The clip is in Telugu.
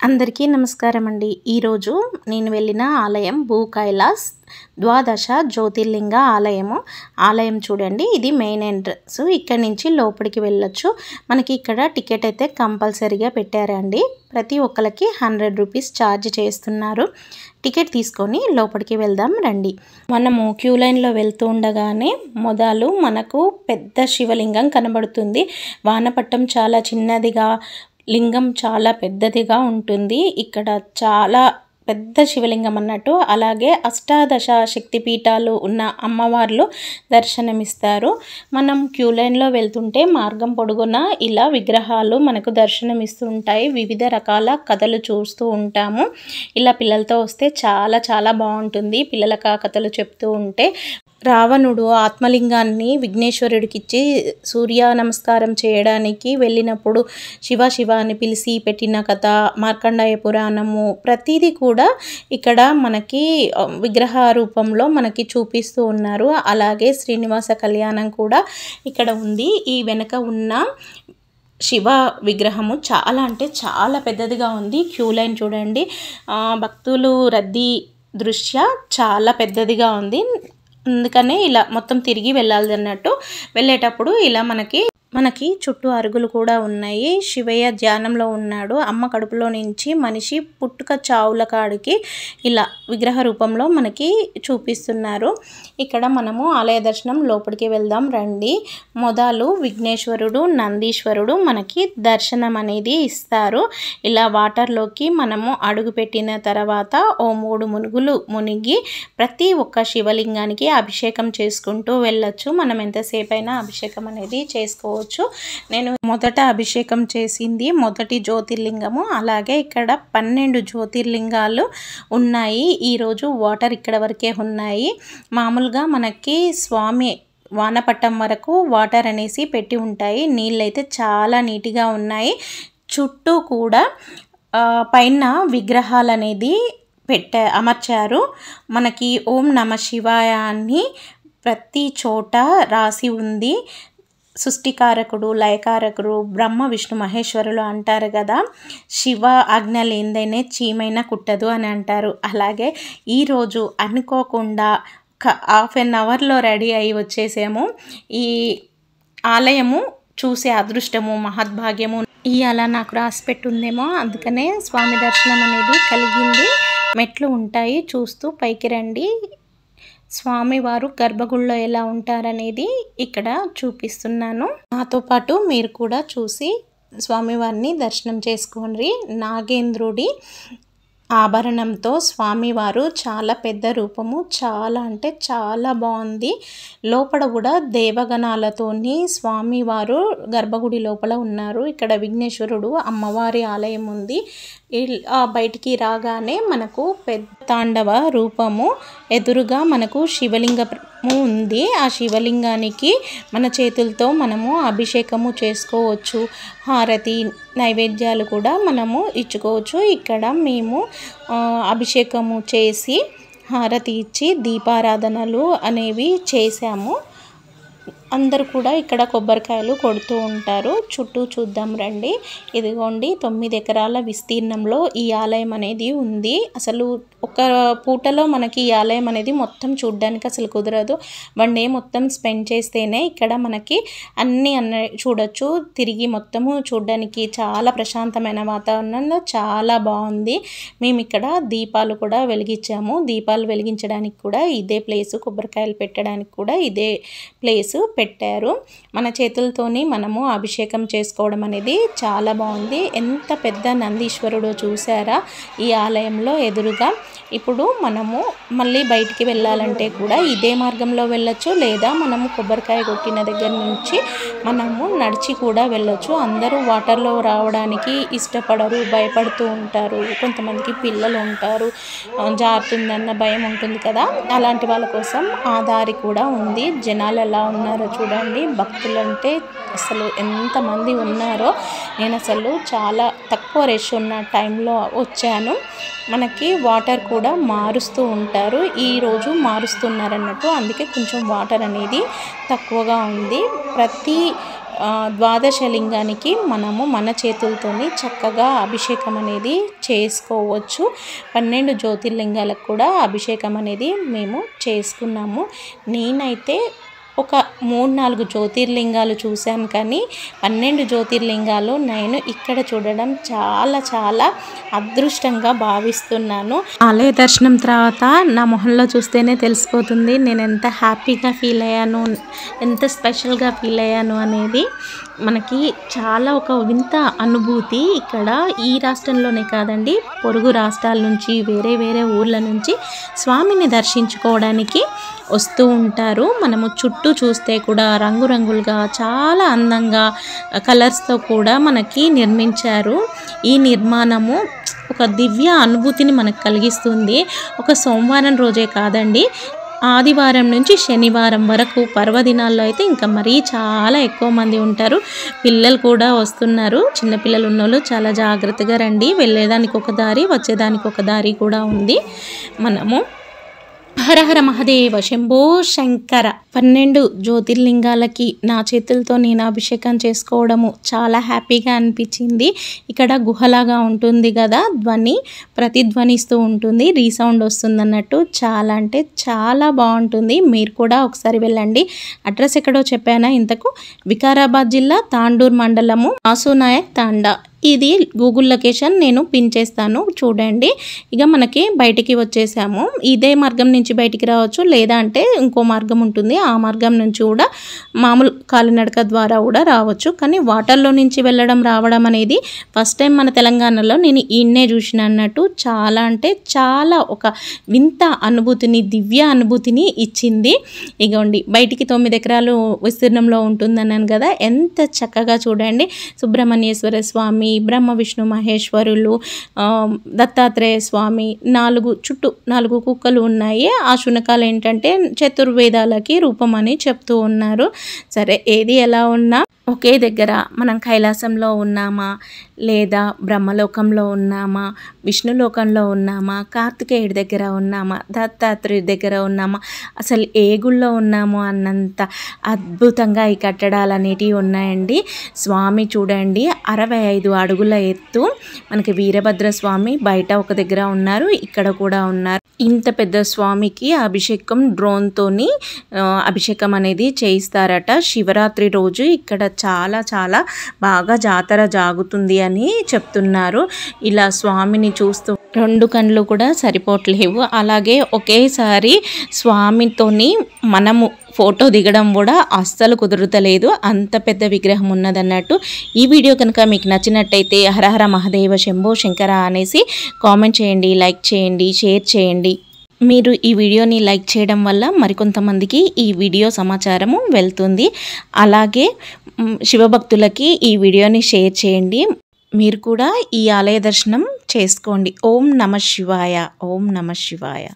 అందరికీ నమస్కారం అండి. ఈరోజు నేను వెళ్ళిన ఆలయం భూ కైలాస్ ద్వాదశ జ్యోతిర్లింగ ఆలయం చూడండి. ఇది మెయిన్ ఎంట్రన్స్. ఇక్కడ నుంచి లోపలికి వెళ్ళొచ్చు. మనకి ఇక్కడ టికెట్ అయితే కంపల్సరీగా పెట్టారండి. ప్రతి ఒక్కరికి 100 రూపీస్ ఛార్జ్ చేస్తున్నారు. టికెట్ తీసుకొని లోపలికి వెళ్దాం రండి. మనము క్యూ లైన్లో వెళ్తూ ఉండగానే మొదలు మనకు పెద్ద శివలింగం కనబడుతుంది. వానపట్టం చాలా చిన్నదిగా, లింగం చాలా పెద్దదిగా ఉంటుంది. ఇక్కడ చాలా పెద్ద శివలింగం అన్నట్టు. అలాగే అష్టాదశ శక్తిపీఠాలు ఉన్న అమ్మవార్లు దర్శనమిస్తారు. మనం క్యూ లైన్లో వెళ్తుంటే మార్గం పొడుగున ఇలా విగ్రహాలు మనకు దర్శనమిస్తుంటాయి. వివిధ రకాల కథలు చూస్తూ ఉంటాము. ఇలా పిల్లలతో వస్తే చాలా చాలా బాగుంటుంది. పిల్లలకు ఆ కథలు చెప్తూ ఉంటే రావణుడు ఆత్మలింగాన్ని విఘ్నేశ్వరుడికి ఇచ్చి సూర్య నమస్కారం చేయడానికి వెళ్ళినప్పుడు శివ శివ అని పిలిచి పెట్టిన కథ, మార్కండాయ పురాణము, ప్రతిదీ కూడా ఇక్కడ మనకి విగ్రహ రూపంలో మనకి చూపిస్తూ ఉన్నారు. అలాగే శ్రీనివాస కళ్యాణం కూడా ఇక్కడ ఉంది. ఈ వెనక ఉన్న శివ విగ్రహము చాలా అంటే చాలా పెద్దదిగా ఉంది. క్యూ లైన్ చూడండి. భక్తులు రద్దీ దృష్ట్యా చాలా పెద్దదిగా ఉంది. అందుకనే ఇలా మొత్తం తిరిగి వెళ్ళాలి అన్నట్టు. వెళ్ళేటప్పుడు ఇలా మనకి చుట్టూ అరుగులు కూడా ఉన్నాయి. శివయ్య ధ్యానంలో ఉన్నాడు. అమ్మ కడుపులో నుంచి మనిషి పుట్టుక చావుల కాడికి ఇలా విగ్రహ రూపంలో మనకి చూపిస్తున్నారు. ఇక్కడ మనము ఆలయ దర్శనం లోపలికి వెళ్దాం రండి. మొదలు విఘ్నేశ్వరుడు, నందీశ్వరుడు మనకి దర్శనం అనేది ఇస్తారు. ఇలా వాటర్లోకి మనము అడుగు పెట్టిన తర్వాత ఓ 3 మునుగులు మునిగి ప్రతి ఒక్క శివలింగానికి అభిషేకం చేసుకుంటూ వెళ్ళొచ్చు. మనం ఎంతసేపు అయినా అభిషేకం అనేది చేసుకోవచ్చు. నేను మొదట అభిషేకం చేసింది మొదటి జ్యోతిర్లింగము. అలాగే ఇక్కడ 12 జ్యోతిర్లింగాలు ఉన్నాయి. ఈరోజు వాటర్ ఇక్కడ వరకే ఉన్నాయి. మామూలుగా మనకి స్వామి వానపట్టం వరకు వాటర్ అనేసి పెట్టి ఉంటాయి. నీళ్ళైతే చాలా నీట్గా ఉన్నాయి. చుట్టూ కూడా పైన విగ్రహాలు అనేది అమర్చారు. మనకి ఓం నమ శివాయ అని ప్రతి చోట రాసి ఉంది. సృష్టికారకుడు, లయకారకుడు, బ్రహ్మ విష్ణు మహేశ్వరులు అంటారు కదా. శివ ఆజ్ఞ లేనిదైనా చీమైనా కుట్టదు అని అంటారు. అలాగే ఈరోజు అనుకోకుండా హాఫ్ అన్ అవర్లో రెడీ అయ్యి వచ్చేసాము. ఈ ఆలయము చూసే అదృష్టము, మహద్భాగ్యము ఇవాళ నాకు రాసి పెట్టుందేమో. అందుకనే స్వామి దర్శనం అనేది కలిగింది. మెట్లు ఉంటాయి, చూస్తూ పైకి రండి. స్వామివారు గర్భగుడిలో ఎలా ఉంటారనేది ఇక్కడ చూపిస్తున్నాను. నాతో పాటు మీరు కూడా చూసి స్వామివారిని దర్శనం చేసుకోండి. నాగేంద్రుడి ఆభరణంతో స్వామివారు చాలా పెద్ద రూపము, చాలా అంటే చాలా బాగుంది. లోపల కూడా దేవగణాలతోని స్వామివారు గర్భగుడి లోపల ఉన్నారు. ఇక్కడ విఘ్నేశ్వరుడు అమ్మవారి ఆలయం ఉంది. బయటికి రాగానే మనకు పెద్ద తాండవ రూపము ఎదురుగా మనకు శివలింగము ఉంది. ఆ శివలింగానికి మన చేతులతో మనము అభిషేకము చేసుకోవచ్చు. హారతి నైవేద్యాలు కూడా మనము ఇచ్చుకోవచ్చు. ఇక్కడ మేము అభిషేకము చేసి హారతి ఇచ్చి దీపారాధనలు అనేవి చేశాము. అందరూ కూడా ఇక్కడ కొబ్బరికాయలు కొడుతూ ఉంటారు. చుట్టూ చూద్దాం రండి. ఇదిగోండి 9 ఎకరాల విస్తీర్ణంలో ఈ ఆలయం అనేది ఉంది. అసలు ఒక పూటలో మనకి ఈ ఆలయం అనేది మొత్తం చూడడానికి అసలు కుదరదు. 1 డే మొత్తం స్పెండ్ చేస్తేనే ఇక్కడ మనకి అన్నీ చూడొచ్చు. తిరిగి మొత్తము చూడడానికి చాలా ప్రశాంతమైన వాతావరణంలో చాలా బాగుంది. మేము ఇక్కడ దీపాలు కూడా వెలిగించాము. దీపాలు వెలిగించడానికి కూడా ఇదే ప్లేసు, కొబ్బరికాయలు పెట్టడానికి కూడా ఇదే ప్లేసు పెట్టారు. మన చేతులతోని మనము అభిషేకం చేసుకోవడం అనేది చాలా బాగుంది. ఎంత పెద్ద నందీశ్వరుడో చూసారా ఈ ఆలయంలో ఎదురుగా. ఇప్పుడు మనము మళ్ళీ బయటికి వెళ్ళాలంటే కూడా ఇదే మార్గంలో వెళ్ళొచ్చు, లేదా మనము కొబ్బరికాయ కొట్టిన దగ్గర నుంచి మనము నడిచి కూడా వెళ్ళొచ్చు. అందరూ వాటర్లో రావడానికి ఇష్టపడరు, భయపడుతూ ఉంటారు. కొంతమందికి పిల్లలు ఉంటారు, జారుతుందన్న భయం ఉంటుంది కదా. అలాంటి వాళ్ళ కోసం ఆ దారి కూడా ఉంది. జనాలు ఎలా ఉన్నారో చూడండి. భక్తులంటే అసలు ఎంతమంది ఉన్నారో. నేను అసలు చాలా తక్కువ రష్ ఉన్న టైంలో వచ్చాను. మనకి వాటర్ కూడా మారుస్తూ ఉంటారు. ఈరోజు మారుస్తున్నారు అన్నట్టు, అందుకే కొంచెం వాటర్ అనేది తక్కువగా ఉంది. ప్రతి ద్వాదశ లింగానికి మనము మన చేతులతోని చక్కగా అభిషేకం అనేది చేసుకోవచ్చు. 12 జ్యోతిర్లింగాలకు కూడా అభిషేకం అనేది మేము చేసుకున్నాము. నేనైతే ఒక 3-4 జ్యోతిర్లింగాలు చూశాను, కానీ 12 జ్యోతిర్లింగాలు నేను ఇక్కడ చూడడం చాలా చాలా అదృష్టంగా భావిస్తున్నాను. ఆలయ దర్శనం తర్వాత నా మొహంలో చూస్తేనే తెలిసిపోతుంది నేను ఎంత హ్యాపీగా ఫీల్ అయ్యాను, ఎంత స్పెషల్గా ఫీల్ అయ్యాను అనేది. మనకి చాలా ఒక వింత అనుభూతి. ఇక్కడ ఈ రాష్ట్రంలోనే కాదండి, పొరుగు రాష్ట్రాల నుంచి వేరే వేరే ఊర్ల నుంచి స్వామిని దర్శించుకోవడానికి వస్తూ ఉంటారు. మనము చుట్టూ చూస్తే కూడా రంగురంగులుగా చాలా అందంగా కలర్స్తో కూడా మనకి నిర్మించారు. ఈ నిర్మాణము ఒక దివ్య అనుభూతిని మనకు కలిగిస్తుంది. ఒక సోమవారం రోజే కాదండి, ఆదివారం నుంచి శనివారం వరకు పర్వదినాల్లో అయితే ఇంకా మరీ చాలా ఎక్కువ మంది ఉంటారు. పిల్లలు కూడా వస్తున్నారు. చిన్నపిల్లలు ఉన్నోళ్ళు చాలా జాగ్రత్తగా రండి. వెళ్ళేదానికి ఒక దారి, వచ్చేదానికి ఒక దారి కూడా ఉంది. మనము హర హర మహదేవ శంభో శంకర 12 జ్యోతిర్లింగాలకి నా చేతులతో నేను అభిషేకం చేసుకోవడము చాలా హ్యాపీగా అనిపించింది. ఇక్కడ గుహలాగా ఉంటుంది కదా, ప్రతిధ్వనిస్తూ ఉంటుంది, రీసౌండ్ వస్తుంది అన్నట్టు. చాలా అంటే చాలా బాగుంటుంది. మీరు కూడా ఒకసారి వెళ్ళండి. అడ్రస్ ఎక్కడో చెప్పానా ఇంతకు? వికారాబాద్ జిల్లా తాండూర్ మండలము ఆసునాయక్ తాండా. ఇది గూగుల్ లొకేషన్ నేను పిన్ చేస్తాను, చూడండి. ఇక మనకి బయటికి వచ్చేసాము. ఇదే మార్గం నుంచి బయటికి రావచ్చు, లేదా అంటే ఇంకో మార్గం ఉంటుంది, ఆ మార్గం నుంచి కూడా మామూలు కాలినడక ద్వారా కూడా రావచ్చు. కానీ వాటర్లో నుంచి వెళ్ళడం రావడం అనేది ఫస్ట్ టైం మన తెలంగాణలో నేను ఈయన్నే చూసిన అన్నట్టు. చాలా అంటే చాలా ఒక వింత అనుభూతిని, దివ్య అనుభూతిని ఇచ్చింది. ఇగోండి బయటికి 9 ఎకరాలు విస్తీర్ణంలో ఉంటుందన్నాను కదా, ఎంత చక్కగా చూడండి. సుబ్రహ్మణ్యేశ్వర స్వామి, బ్రహ్మ విష్ణు మహేశ్వరులు, దత్తాత్రేయ స్వామి, చుట్టూ 4 కుక్కలు ఉన్నాయి. ఆ శునకాలు ఏంటంటే చతుర్వేదాలకి రూపం అని చెప్తూ ఉన్నారు. సరే, ఏది ఎలా ఉన్నా ఒకే దగ్గర మనం కైలాసంలో ఉన్నామా, లేదా బ్రహ్మలోకంలో ఉన్నామా, విష్ణులోకంలో ఉన్నామా, కార్తికేయుడి దగ్గర ఉన్నామా, దత్తాత్రేయుడి దగ్గర ఉన్నామా, అసలు ఏ గుళ్ళో ఉన్నామో అన్నంత అద్భుతంగా ఈ కట్టడాలు అనేటివి ఉన్నాయండి. స్వామి చూడండి 65 అడుగుల ఎత్తు. మనకి వీరభద్ర స్వామి బయట ఒక దగ్గర ఉన్నారు, ఇక్కడ కూడా ఉన్నారు. ఇంత పెద్ద స్వామికి అభిషేకం డ్రోన్తోని అభిషేకం అనేది చేయిస్తారట. శివరాత్రి రోజు ఇక్కడ చాలా చాలా బాగా జాతర జాగుతుంది అని చెప్తున్నారు. ఇలా స్వామిని చూస్తూ 2 కళ్ళు కూడా సరిపోవట్లేవు. అలాగే ఒకేసారి స్వామితోని మనము ఫోటో దిగడం కూడా అస్సలు కుదురుతలేదు, అంత పెద్ద విగ్రహం ఉన్నదన్నట్టు. ఈ వీడియో కనుక మీకు నచ్చినట్టయితే హరహర మహదేవ శంభో శంకర అనేసి కామెంట్ చేయండి, లైక్ చేయండి, షేర్ చేయండి. మీరు ఈ వీడియోని లైక్ చేయడం వల్ల మరికొంతమందికి ఈ వీడియో సమాచారము వెళ్తుంది. అలాగే శివభక్తులకి ఈ వీడియోని షేర్ చేయండి. మీరు కూడా ఈ ఆలయ దర్శనం చేసుకోండి. ఓం నమః శివాయ, ఓం నమః శివాయ.